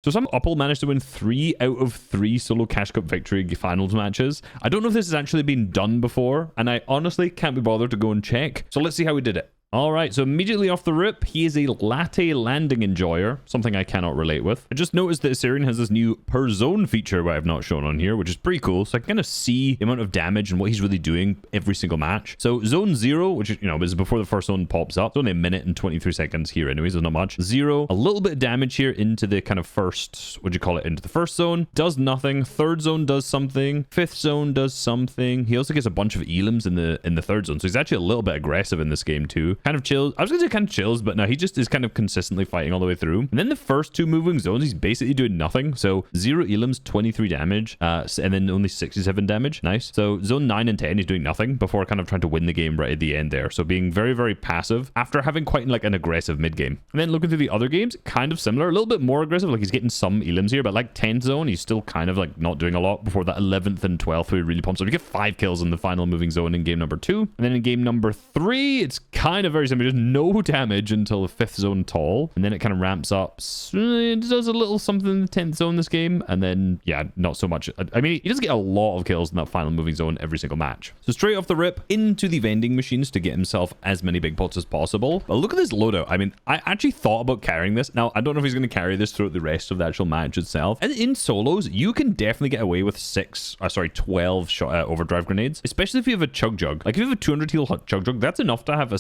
So some Upple managed to win 3 out of 3 solo Cash Cup victory finals matches. I don't know if this has actually been done before, and I honestly can't be bothered to go and check. So let's see how we did it. All right, so immediately off the rip, he is a latte landing enjoyer, something I cannot relate with. I just noticed that Assyrian has this new per zone feature what I've not shown on here, which is pretty cool. So I can kind of see the amount of damage and what he's really doing every single match. So zone 0, which is before the first zone pops up. It's only a minute and 23 seconds here anyways, so not much. 0, a little bit of damage here into the kind of first, into the first zone. Does nothing. Third zone does something. Fifth zone does something. He also gets a bunch of elims in the third zone. So he's actually a little bit aggressive in this game too. Kind of chills. I was going to say kind of chills, but no, he just is kind of consistently fighting all the way through. And then the first 2 moving zones, he's basically doing nothing. So 0 elims, 23 damage, and then only 67 damage. Nice. So zone 9 and 10, he's doing nothing before kind of trying to win the game right at the end there. So being very, very passive after having quite like an aggressive mid game. And then looking through the other games, kind of similar, a little bit more aggressive. Like he's getting some elims here, but like 10th zone, he's still kind of like not doing a lot before that 11th and 12th, where he really pumps up. You get 5 kills in the final moving zone in game number 2. And then in game number 3, it's kind of very similar. Just no damage until the 5th zone tall, and then it kind of ramps up. It does a little something in the 10th zone this game, and then yeah, not so much. I mean, he does get a lot of kills in that final moving zone every single match. So straight off the rip into the vending machines to get himself as many big pots as possible. But look at this loadout. I mean, I actually thought about carrying this. Now I don't know if he's going to carry this throughout the rest of the actual match itself. And in solos, you can definitely get away with 12 shot overdrive grenades, especially if you have a chug jug. Like if you have a 200 heal chug jug, that's enough to have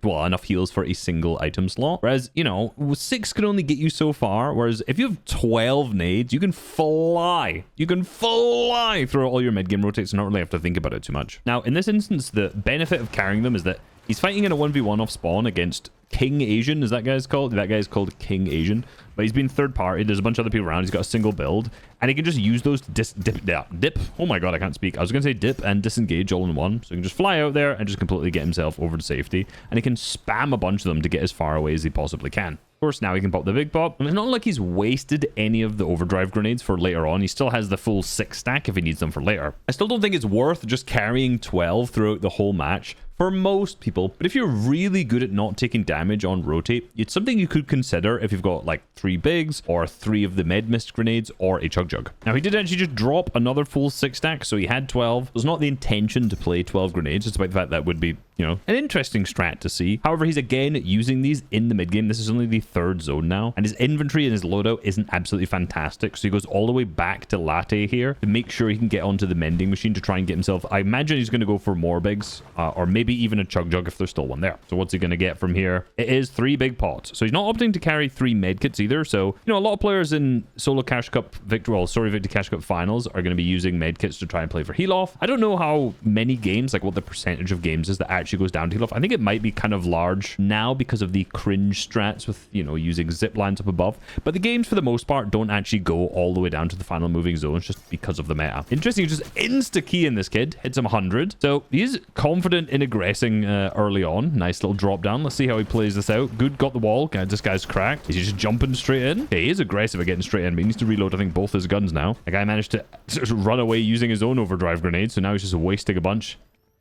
enough heals for a single item slot. Whereas, 6 can only get you so far. Whereas if you have 12 nades, you can fly. You can fly through all your mid-game rotates and not really have to think about it too much. Now, in this instance, the benefit of carrying them is that he's fighting in a 1v1 off spawn against King Asian, is that guy's called? That guy's called King Asian. But he's been third party. There's a bunch of other people around. He's got a single build. And he can just use those to dip. Oh my god, I can't speak. I was going to say dip and disengage all in one. So he can just fly out there and just completely get himself over to safety. And he can spam a bunch of them to get as far away as he possibly can. Of course, now he can pop the big pop. And it's not like he's wasted any of the overdrive grenades for later on. He still has the full 6 stack if he needs them for later. I still don't think it's worth just carrying 12 throughout the whole match for most people. But if you're really good at not taking damage on rotate, it's something you could consider if you've got like 3 bigs or 3 of the med mist grenades or a chug jug. Now he did actually just drop another full 6 stack, so he had 12. It was not the intention to play 12 grenades, despite the fact that would be, an interesting strat to see. However, he's again using these in the mid game. This is only the 3rd zone now, and his inventory and his loadout isn't absolutely fantastic. So he goes all the way back to latte here to make sure he can get onto the mending machine to try and get himself. I imagine he's going to go for more bigs, or maybe even a chug jug if there's still one there. So what's he going to get from here? It is 3 big pots. So he's not opting to carry 3 medkits either. So a lot of players in solo Cash Cup victory Cash Cup finals are going to be using medkits to try and play for heal off. I don't know how many games, like what the percentage of games is that actually goes down to heal off. I think it might be kind of large now because of the cringe strats with using zip lines up above. But the games for the most part don't actually go all the way down to the final moving zones just because of the meta. Interesting, just insta key in this kid, hits him 100. So he's confident in aggressing early on. Nice little drop down. Let's see how he plays this out. Good, got the wall. This guy's cracked. Is he just jumping straight in? Okay, he is aggressive at getting straight in, but he needs to reload, I think, both his guns now. The guy managed to run away using his own overdrive grenade, so now he's just wasting a bunch.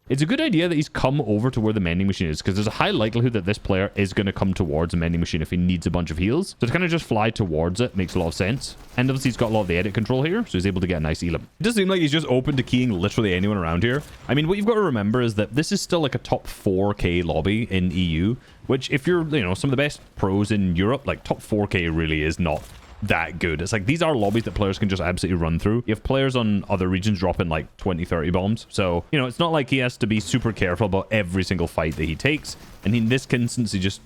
It's a good idea that he's come over to where the mending machine is, because there's a high likelihood that this player is going to come towards a mending machine if he needs a bunch of heals. So to kind of just fly towards it makes a lot of sense. And obviously he's got a lot of the edit control here, so he's able to get a nice elim. It does seem like he's just open to keying literally anyone around here. I mean, what you've got to remember is that this is still like a top 4K lobby in EU, which if you're, some of the best pros in Europe, like top 4K really is not that good. It's like these are lobbies that players can just absolutely run through. You have players on other regions dropping like 20-30 bombs, so it's not like he has to be super careful about every single fight that he takes. And in this instance he just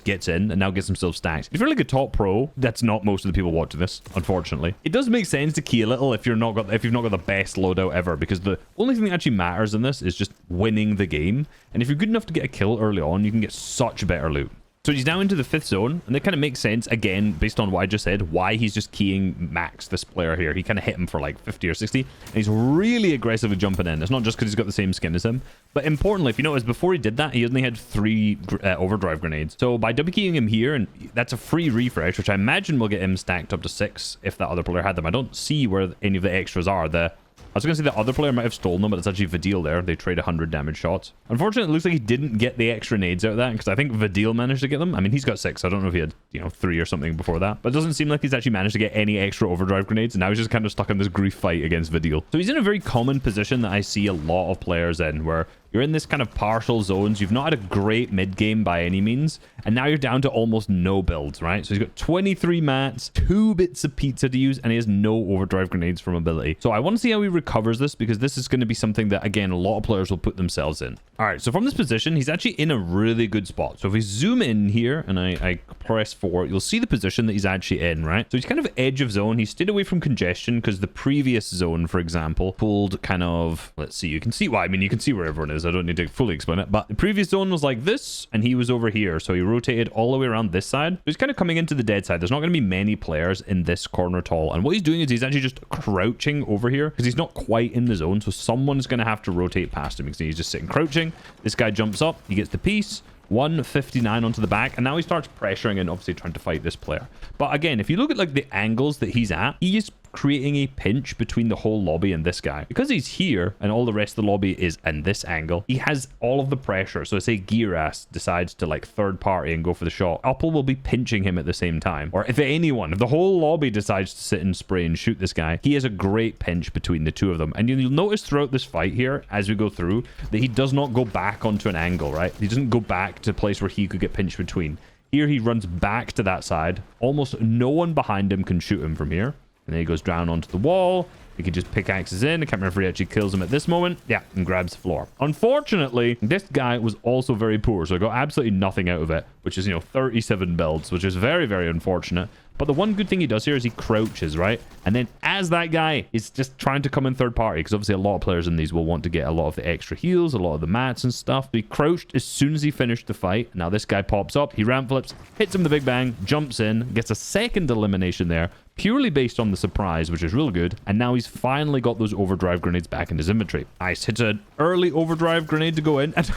gets in and now gets himself stacked. If you're like a top pro, that's not most of the people watching this, unfortunately. It does make sense to key a little if you've not got the best loadout ever, because the only thing that actually matters in this is just winning the game. And if you're good enough to get a kill early on, you can get such better loot. So he's now into the 5th zone, and that kind of makes sense, again, based on what I just said, why he's just keying Max, this player here. He kind of hit him for like 50 or 60, and he's really aggressively jumping in. It's not just because he's got the same skin as him, but importantly, if you notice, before he did that, he only had 3 overdrive grenades. So by double keying him here, and that's a free refresh, which I imagine will get him stacked up to 6 if that other player had them. I don't see where any of the extras are. The I was going to say the other player might have stolen them, but it's actually Vidil there. They trade 100 damage shots. Unfortunately, it looks like he didn't get the extra nades out of that because I think Vidil managed to get them. I mean, he's got 6. I don't know if he had, 3 or something before that. But it doesn't seem like he's actually managed to get any extra overdrive grenades. And now he's just kind of stuck in this grief fight against Vidil. So he's in a very common position that I see a lot of players in, where you're in this kind of partial zones. You've not had a great mid game by any means. And now you're down to almost no builds, right? So he's got 23 mats, 2 bits of pizza to use, and he has no overdrive grenades from ability. So I want to see how he recovers this, because this is going to be something that, again, a lot of players will put themselves in. All right, so from this position, he's actually in a really good spot. So if we zoom in here and I press 4, you'll see the position that he's actually in, right? So he's kind of edge of zone. He stayed away from congestion because the previous zone, for example, pulled kind of, let's see, you can see, well, I mean, you can see where everyone is. I don't need to fully explain it, but the previous zone was like this, and he was over here. So he rotated all the way around this side. So he's kind of coming into the dead side. There's not going to be many players in this corner at all. And what he's doing is he's actually just crouching over here because he's not quite in the zone. So someone's going to have to rotate past him because he's just sitting crouching. This guy jumps up, he gets the piece. 159 onto the back, and now he starts pressuring and obviously trying to fight this player. But again, if you look at like the angles that he's at, he is creating a pinch between the whole lobby and this guy. Because he's here and all the rest of the lobby is in this angle, he has all of the pressure. So say Gearass decides to like third party and go for the shot, Apple will be pinching him at the same time. Or if the whole lobby decides to sit and spray and shoot this guy, he has a great pinch between the two of them. And you'll notice throughout this fight here, as we go through, that he does not go back onto an angle, right? He doesn't go back to a place where he could get pinched between. Here he runs back to that side. Almost no one behind him can shoot him from here. And then he goes down onto the wall. He can just pickaxes in. I can't remember if he actually kills him at this moment. Yeah, and grabs the floor. Unfortunately, this guy was also very poor, so I got absolutely nothing out of it, which is, 37 builds, which is very, very unfortunate. But the one good thing he does here is he crouches, right? And then as that guy is just trying to come in third party, because obviously a lot of players in these will want to get a lot of the extra heals, a lot of the mats and stuff. So he crouched as soon as he finished the fight. Now this guy pops up, he ramp flips, hits him the big bang, jumps in, gets a second elimination there, purely based on the surprise, which is real good. And now he's finally got those overdrive grenades back in his inventory. Nice. Hits an early overdrive grenade to go in. And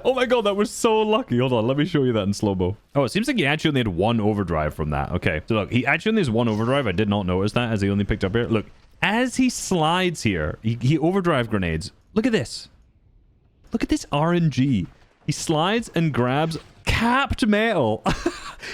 oh my god, that was so lucky. Hold on, let me show you that in slow-mo. Oh, it seems like he actually only had 1 overdrive from that. Okay, so look, he actually only has 1 overdrive. I did not notice that, as he only picked up here. Look, as he slides here, he overdrive grenades. Look at this. Look at this RNG. He slides and grabs capped metal.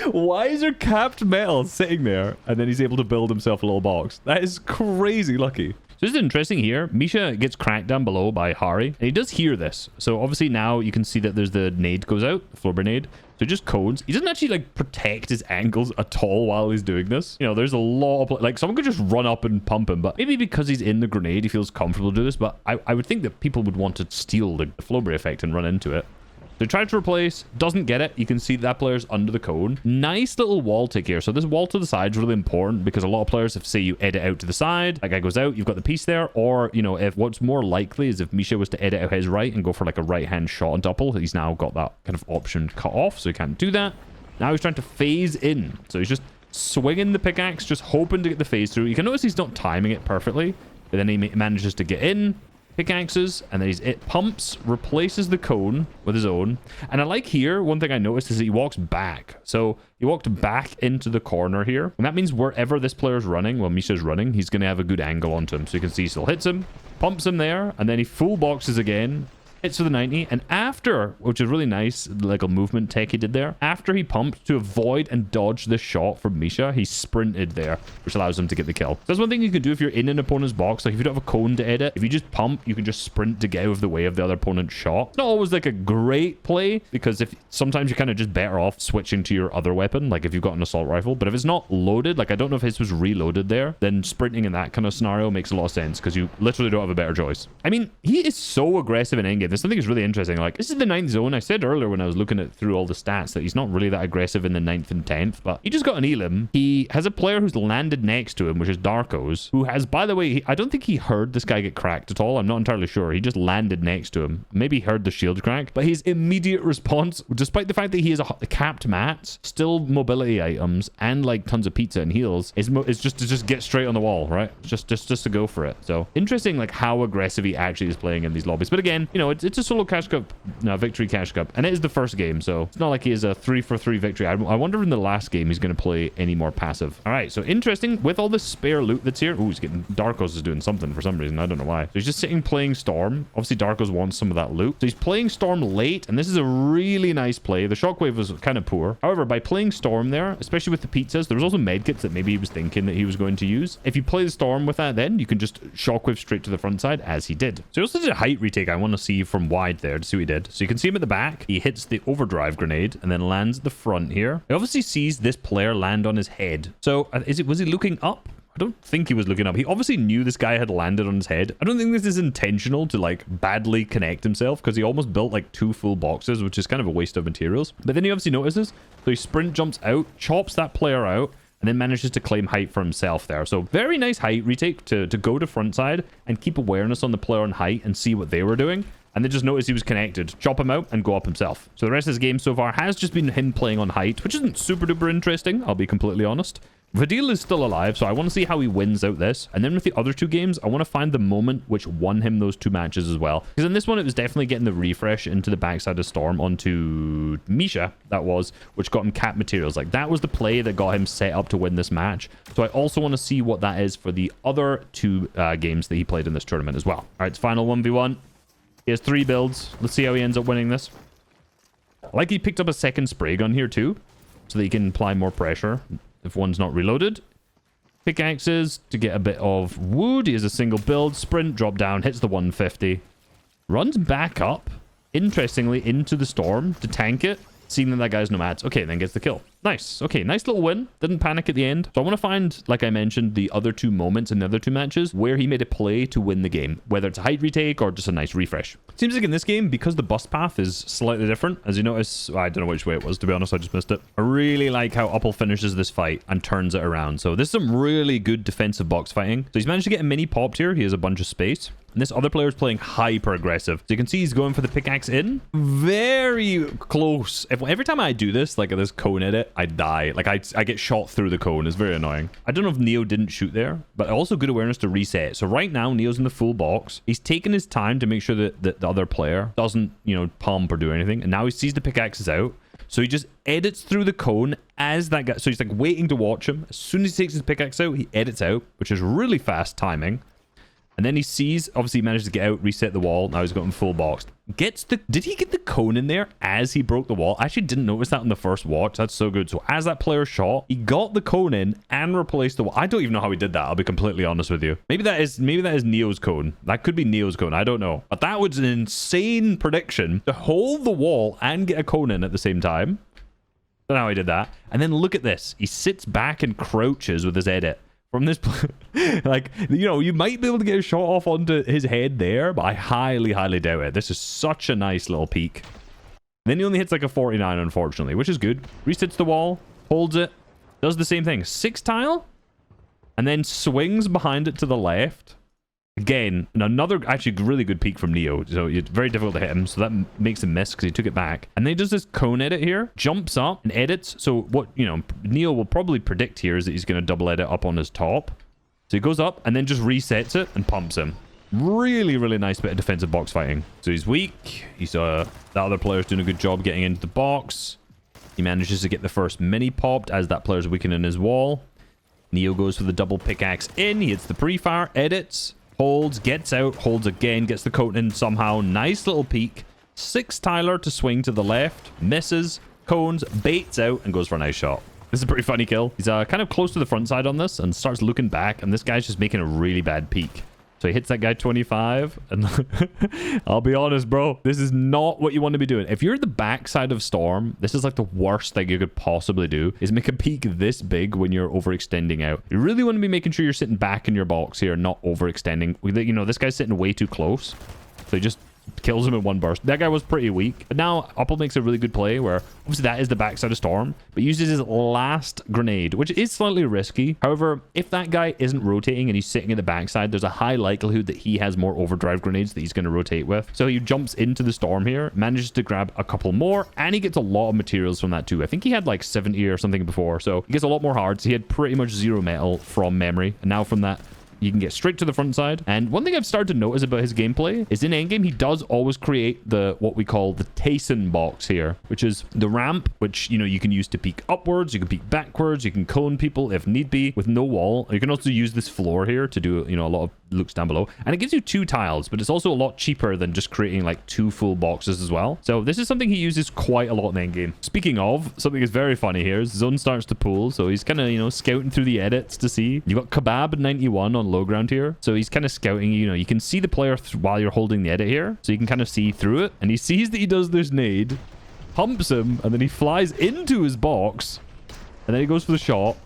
Why is there capped metal sitting there? And then he's able to build himself a little box. That is crazy lucky. So this is interesting here. Misha gets cracked down below by Hari, and he does hear this. So obviously now you can see that there's the nade goes out, the floor grenade. So he just codes. He doesn't actually like protect his angles at all while he's doing this. There's a lot of like someone could just run up and pump him, but maybe because he's in the grenade, he feels comfortable to do this. But I would think that people would want to steal the Flowberry effect and run into it. So he tried to replace, doesn't get it. You can see that player's under the cone. Nice little wall tick here. So this wall to the side is really important because a lot of players, if say you edit out to the side, that guy goes out, you've got the piece there. Or, if what's more likely is if Misha was to edit out his right and go for like a right-hand shot on double, he's now got that kind of option cut off, so he can't do that. Now he's trying to phase in. So he's just swinging the pickaxe, just hoping to get the phase through. You can notice he's not timing it perfectly, but then he manages to get in. Pickaxes, and then it pumps, replaces the cone with his own. And I like here, one thing I noticed is that he walks back. So he walked back into the corner here. And that means wherever this player's running, well, Misha's running, he's going to have a good angle onto him. So you can see he still hits him, pumps him there, and then he full boxes again. Hits for the 90, and after, which is really nice, like a movement tech he did there, after he pumped to avoid and dodge the shot from Misha, he sprinted there, which allows him to get the kill. So that's one thing you can do if you're in an opponent's box. Like if you don't have a cone to edit, if you just pump, you can just sprint to get out of the way of the other opponent's shot. It's not always like a great play, because if sometimes you're kind of just better off switching to your other weapon, like if you've got an assault rifle. But if it's not loaded, like I don't know if his was reloaded there, then sprinting in that kind of scenario makes a lot of sense, because you literally don't have a better choice. I mean, he is so aggressive in endgame. There's something that's really interesting. Like, this is the 9th zone. I said earlier when I was looking at through all the stats that he's not really that aggressive in the 9th and 10th, but he just got an elim. He has a player who's landed next to him, which is Darkos, who has, by the way, I don't think he heard this guy get cracked at all. I'm not entirely sure. He just landed next to him. Maybe he heard the shield crack, but his immediate response, despite the fact that he has a capped mats, still mobility items, and like tons of pizza and heals, is just to just get straight on the wall, right? Just to go for it. So interesting, like how aggressive he actually is playing in these lobbies. But again, it's a solo cash cup, no, victory cash cup. And it is the first game, so it's not like he is a 3-for-3 victory. I wonder if in the last game he's going to play any more passive. All right, so interesting. With all the spare loot that's here. Oh, he's getting... Darkos is doing something for some reason. I don't know why. So he's just sitting playing Storm. Obviously, Darkos wants some of that loot. So he's playing Storm late, and this is a really nice play. The Shockwave was kind of poor. However, by playing Storm there, especially with the pizzas, there was also medkits that maybe he was thinking that he was going to use. If you play the Storm with that, then you can just Shockwave straight to the front side, as he did. So he also did a height retake. I want to see from wide there to see what he did. So you can see him at the back. He hits the overdrive grenade and then lands at the front here. He obviously sees this player land on his head. So was he looking up? I don't think he was looking up. He obviously knew this guy had landed on his head. I don't think this is intentional to like badly connect himself, because he almost built like 2 full boxes, which is kind of a waste of materials. But then he obviously notices. So he sprint jumps out, chops that player out, and then manages to claim height for himself there. So very nice height retake to go to front side and keep awareness on the player on height and see what they were doing. And then just notice he was connected, chop him out, and go up himself. So the rest of this game so far has just been him playing on height, which isn't super duper interesting, I'll be completely honest. Vadil is still alive, so I want to see how he wins out this. And then with the other 2 games, I want to find the moment which won him those 2 matches as well. Because in this one, it was definitely getting the refresh into the backside of Storm onto Misha, that was, which got him cap materials. Like, that was the play that got him set up to win this match. So I also want to see what that is for the other 2 games that he played in this tournament as well. All right, it's final 1v1. He has 3 builds. Let's see how he ends up winning this. I like he picked up a second spray gun here too, so that he can apply more pressure if one's not reloaded. Pickaxes to get a bit of wood. He has a single build. Sprint, drop down, hits the 150. Runs back up, interestingly, into the Storm to tank it. Seeing that guy's nomads. Okay, then gets the kill. Nice. Okay, nice little win. Didn't panic at the end. So I want to find, like I mentioned, the other 2 moments in the other 2 matches where he made a play to win the game. Whether it's a height retake or just a nice refresh. Seems like in this game, because the bus path is slightly different, as you notice, I don't know which way it was, to be honest, I just missed it. I really like how Uppel finishes this fight and turns it around. So this is some really good defensive box fighting. So he's managed to get a mini popped here. He has a bunch of space. And this other player is playing hyper aggressive. So you can see he's going for the pickaxe in. Very close. Every time I do this, like at this cone edit, I die. Like I get shot through the cone. It's very annoying. I don't know if Neo didn't shoot there, but also good awareness to reset. So right now, Neo's in the full box. He's taking his time to make sure that the other player doesn't, you know, pump or do anything. And now he sees the pickaxes out. So he just edits through the cone as that guy. So he's like waiting to watch him. As soon as he takes his pickaxe out, he edits out, which is really fast timing. And then he sees, obviously he managed to get out, reset the wall. Now he's got him full boxed. Did he get the cone in there as he broke the wall? I actually didn't notice that on the first watch. That's so good. So as that player shot, he got the cone in and replaced the wall. I don't even know how he did that. I'll be completely honest with you. Maybe that is Neo's cone. That could be Neo's cone. I don't know. But that was an insane prediction to hold the wall and get a cone in at the same time. Don't know how he did that. And then look at this. He sits back and crouches with his edit. From this, like, you know, you might be able to get a shot off onto his head there, but I highly, highly doubt it. This is such a nice little peek. Then he only hits like a 49, unfortunately, which is good. Resets the wall, holds it, does the same thing. 6 tile, and then swings behind it to the left. Again, another actually really good peek from Neo. So it's very difficult to hit him. So that makes him miss because he took it back. And then he does this cone edit here. Jumps up and edits. So what, you know, Neo will probably predict here is that he's going to double edit up on his top. So he goes up and then just resets it and pumps him. Really, really nice bit of defensive box fighting. So he's weak. He's that other player's doing a good job getting into the box. He manages to get the first mini popped as that player's weakening his wall. Neo goes for the double pickaxe in. He hits the pre-fire, edits. Holds, gets out, holds again, gets the coat in somehow. Nice little peek. 6 Tyler to swing to the left. Misses, cones, baits out, and goes for a nice shot. This is a pretty funny kill. He's kind of close to the front side on this and starts looking back, and this guy's just making a really bad peek. So he hits that guy 25, and I'll be honest, bro, this is not what you want to be doing. If you're the backside of Storm, this is like the worst thing you could possibly do, is make a peak this big when you're overextending out. You really want to be making sure you're sitting back in your box here, not overextending. You know, this guy's sitting way too close, so he just kills him in one burst. That guy was pretty weak, but now Uppel makes a really good play where obviously that is the backside of Storm, but uses his last grenade, which is slightly risky. However, if that guy isn't rotating and he's sitting in the backside, there's a high likelihood that he has more overdrive grenades that he's going to rotate with. So he jumps into the Storm here, manages to grab a couple more, and he gets a lot of materials from that too. I think he had like 70 or something before, so he gets a lot more hearts. He had pretty much 0 metal from memory, and now from that you can get straight to the front side. And one thing I've started to notice about his gameplay is in endgame, he does always create the what we call the Tyson box here, which is the ramp, which, you know, you can use to peek upwards, you can peek backwards, you can cone people if need be with no wall. You can also use this floor here to do, you know, a lot of looks down below. And it gives you 2 tiles, but it's also a lot cheaper than just creating like 2 full boxes as well. So this is something he uses quite a lot in endgame. Speaking of, something is very funny here. Zone starts to pool, so he's kind of, you know, scouting through the edits to see. You've got Kebab 91 on low ground here. So he's kind of scouting, you know, you can see the player while you're holding the edit here. So you can kind of see through it. And he sees that he does this nade, humps him, and then he flies into his box. And then he goes for the shot.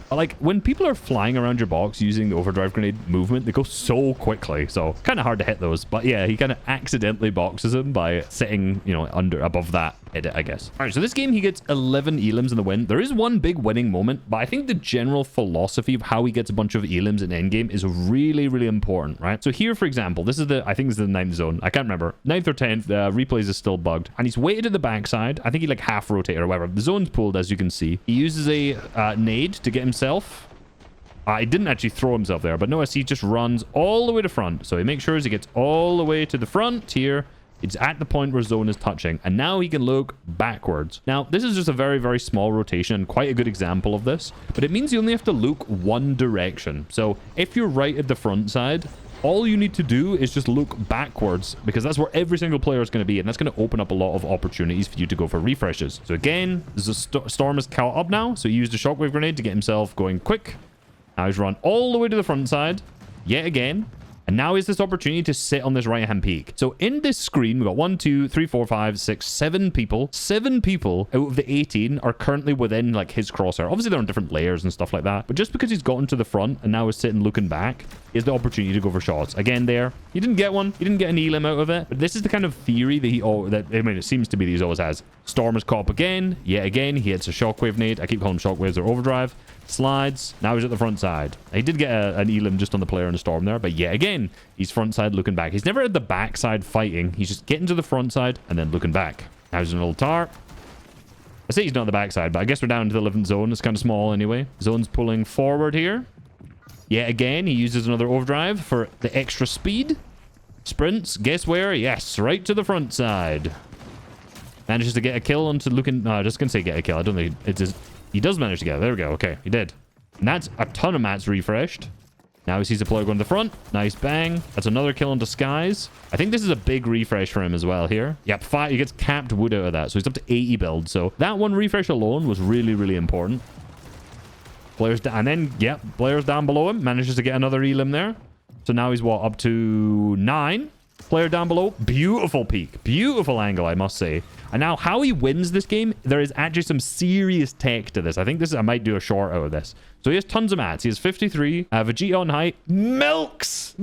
But like when people are flying around your box using the overdrive grenade movement, they go so quickly. So kind of hard to hit those. But yeah, he kind of accidentally boxes him by sitting, you know, above that edit, I guess. All right, so this game, he gets 11 elims in the win. There is one big winning moment, but I think the general philosophy of how he gets a bunch of elims in endgame is really, really important, right? So here, for example, this is the, I think this is the 9th zone. I can't remember. 9th or 10th, replays is still bugged. And he's waited at the backside. I think he like half rotate or whatever. The zone's pulled, as you can see. He uses a nade to get himself. He didn't actually throw himself there, but notice he just runs all the way to front. So he makes sure he gets all the way to the front here. It's at the point where zone is touching, and now he can look backwards. Now, this is just a very, very small rotation and quite a good example of this, but it means you only have to look one direction. So if you're right at the front side, all you need to do is just look backwards, because that's where every single player is going to be, and that's going to open up a lot of opportunities for you to go for refreshes. So again, the storm is caught up now, so he used a shockwave grenade to get himself going quick. Now he's run all the way to the front side, yet again. And now is this opportunity to sit on this right-hand peak. So in this screen, we've got 1, 2, 3, 4, 5, 6, 7 people. 7 people out of the 18 are currently within like his crosshair. Obviously, they're on different layers and stuff like that. But just because he's gotten to the front and now is sitting looking back, is the opportunity to go for shots. Again, there. He didn't get one. He didn't get an elim out of it. But this is the kind of theory that it seems to be that he always has. Storm is caught up again. Yet again, he hits a shockwave nade. I keep calling them shockwaves or overdrive. Slides. Now he's at the front side. He did get an elim just on the player in the storm there, but yet again, he's front side looking back. He's never at the back side fighting. He's just getting to the front side and then looking back. Now he's an little tar. I say he's not on the back side, but I guess we're down to the 11th zone. It's kind of small anyway. Zone's pulling forward here. Yet again, he uses another overdrive for the extra speed. Sprints. Guess where? Yes, right to the front side. Manages to get a kill onto looking... No, I was just going to say get a kill. I don't think it's just... He does manage to get it. There we go. Okay, he did. And that's a ton of mats refreshed. Now he sees the player going to the front. Nice bang. That's another kill on Disguise. I think this is a big refresh for him as well here. Yep, 5. He gets capped wood out of that. So he's up to 80 builds. So that one refresh alone was really, really important. Players down. And then, yep, players down below him. Manages to get another elim there. So now he's, what, up to 9? Player down below. Beautiful peak. Beautiful angle, I must say. And now how he wins this game, there is actually some serious tech to this. I think this is, I might do a short out of this. So he has tons of mats. He has 53. Vegeta on height. Milks.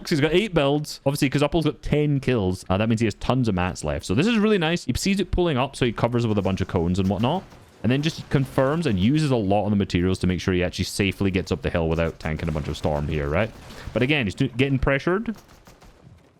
He's got 8 builds. Obviously, because Upple's got 10 kills. That means he has tons of mats left. So this is really nice. He sees it pulling up, so he covers it with a bunch of cones and whatnot. And then just confirms and uses a lot on the materials to make sure he actually safely gets up the hill without tanking a bunch of storm here, right? But again, he's getting pressured.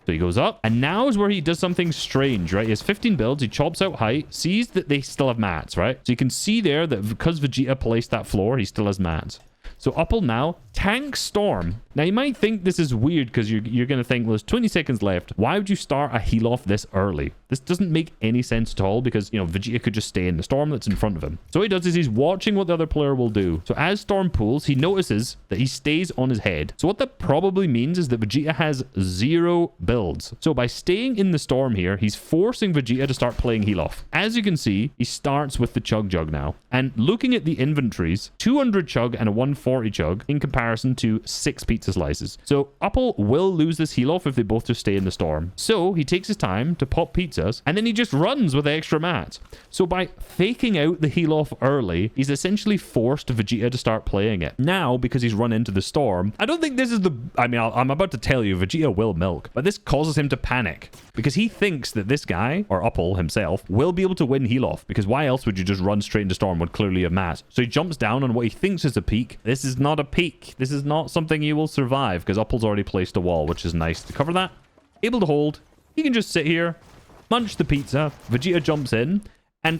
So he goes up, and now is where he does something strange, right? He has 15 builds, he chops out height, sees that they still have mats, right? So you can see there that because Vegeta placed that floor, he still has mats. So Upple now tanks Storm. Now, you might think this is weird because you're going to think, well, there's 20 seconds left. Why would you start a heal off this early? This doesn't make any sense at all because, you know, Vegeta could just stay in the Storm that's in front of him. So what he does is he's watching what the other player will do. So as Storm pulls, he notices that he stays on his head. So what that probably means is that Vegeta has 0 builds. So by staying in the Storm here, he's forcing Vegeta to start playing heal off. As you can see, he starts with the Chug Jug now. And looking at the inventories, 200 Chug and a 140 Chug in comparison to 6 pizza slices. So Upple will lose this heal off if they both just stay in the Storm. So he takes his time to pop pizzas and then he just runs with extra mats. So by faking out the heal off early, he's essentially forced Vegeta to start playing it. Now, because he's run into the Storm, I don't think this is the... I mean, I'm about to tell you, Vegeta will milk, but this causes him to panic because he thinks that this guy, or Upple himself, will be able to win heal off because why else would you just run straight into Storm when clearly have mats? So he jumps down on what he thinks is a peak. This is not a peak. This is not something you will survive because Upple's already placed a wall, which is nice to cover that. Able to hold. He can just sit here, munch the pizza. Vegeta jumps in and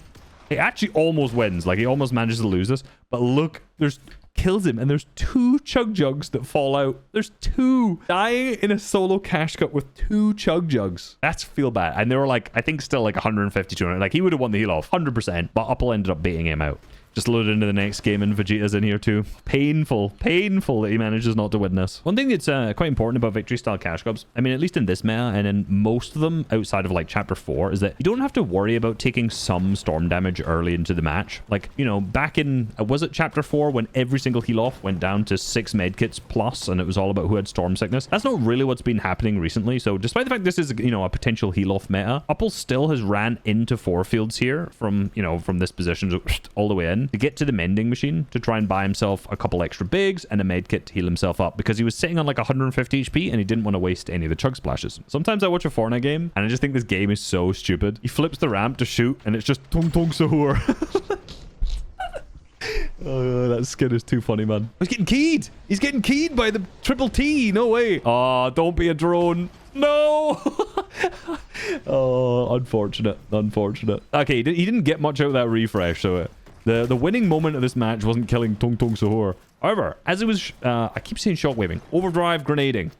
it actually almost wins. Like he almost manages to lose this. But look, there's kills him, and there's 2 chug jugs that fall out. There's 2. Dying in a solo cash cup with 2 chug jugs. That's feel bad. And they were like, I think still like 150, 200. Like he would have won the heal off 100%, but Upple ended up beating him out. Just loaded into the next game, and Vegeta's in here too. Painful that he manages not to win this. One thing that's quite important about victory style cash cups, I mean, at least in this meta and in most of them outside of like chapter 4, is that you don't have to worry about taking some storm damage early into the match. Like, you know, back in, was it chapter 4 when every single heal off went down to 6 medkits plus, and it was all about who had storm sickness? That's not really what's been happening recently. So despite the fact this is, you know, a potential heal off meta, Upple still has ran into 4 fields here from, you know, from this position all the way in to get to the mending machine to try and buy himself a couple extra bigs and a med kit to heal himself up, because he was sitting on like 150 HP and he didn't want to waste any of the chug splashes. Sometimes I watch a Fortnite game and I just think this game is so stupid. He flips the ramp to shoot and it's just tung tung sahur. Oh, that skin is too funny, man. He's getting keyed. He's getting keyed by the triple T. No way. Oh, don't be a drone. No. Oh, unfortunate. Okay, he didn't get much out of that refresh, so the winning moment of this match wasn't killing Tung Tung Sahur. However, as it was, I keep saying shockwaving, overdrive grenading,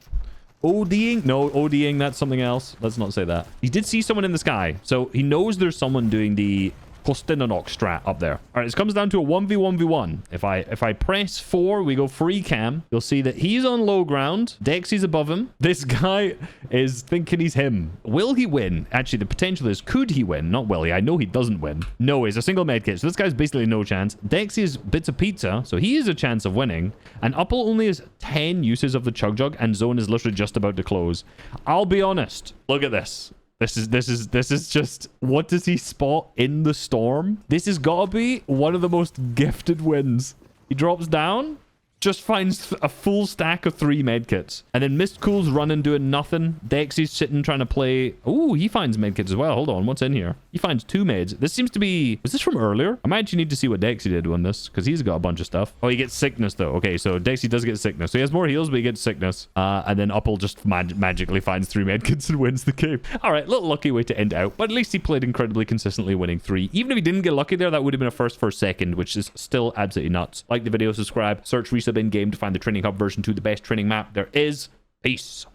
ODing? No, ODing, that's something else. Let's not say that. He did see someone in the sky, so he knows there's someone doing the Kostinanok strat up there. All right, this comes down to a 1v1v1. If I press 4, we go free cam. You'll see that he's on low ground. Dexy's above him. This guy is thinking he's him. Will he win? Actually, the potential is, could he win? Not will he. I know he doesn't win. No, he's a single medkit, so this guy's basically no chance. Dexy is bits of pizza, so he has a chance of winning. And Upple only has 10 uses of the chug jug, and zone is literally just about to close. I'll be honest. Look at this. This is just, what does he spot in the storm? This has got to be one of the most gifted wins. He drops down, just finds a full stack of 3 medkits. And then Mist Cool's running, doing nothing. Dexy's sitting, trying to play. Oh, he finds medkits as well. Hold on, what's in here? He finds 2 meds. This seems to be... Was this from earlier? I might actually need to see what Dexy did on this, because he's got a bunch of stuff. Oh, he gets sickness, though. Okay, so Dexy does get sickness. So he has more heals, but he gets sickness. And then Upple just magically finds 3 medkits and wins the game. All right, little lucky way to end out. But at least he played incredibly consistently, winning 3. Even if he didn't get lucky there, that would have been a first for a second, which is still absolutely nuts. Like the video, subscribe, search resub in game to find the training hub version 2, the best training map there is. Peace.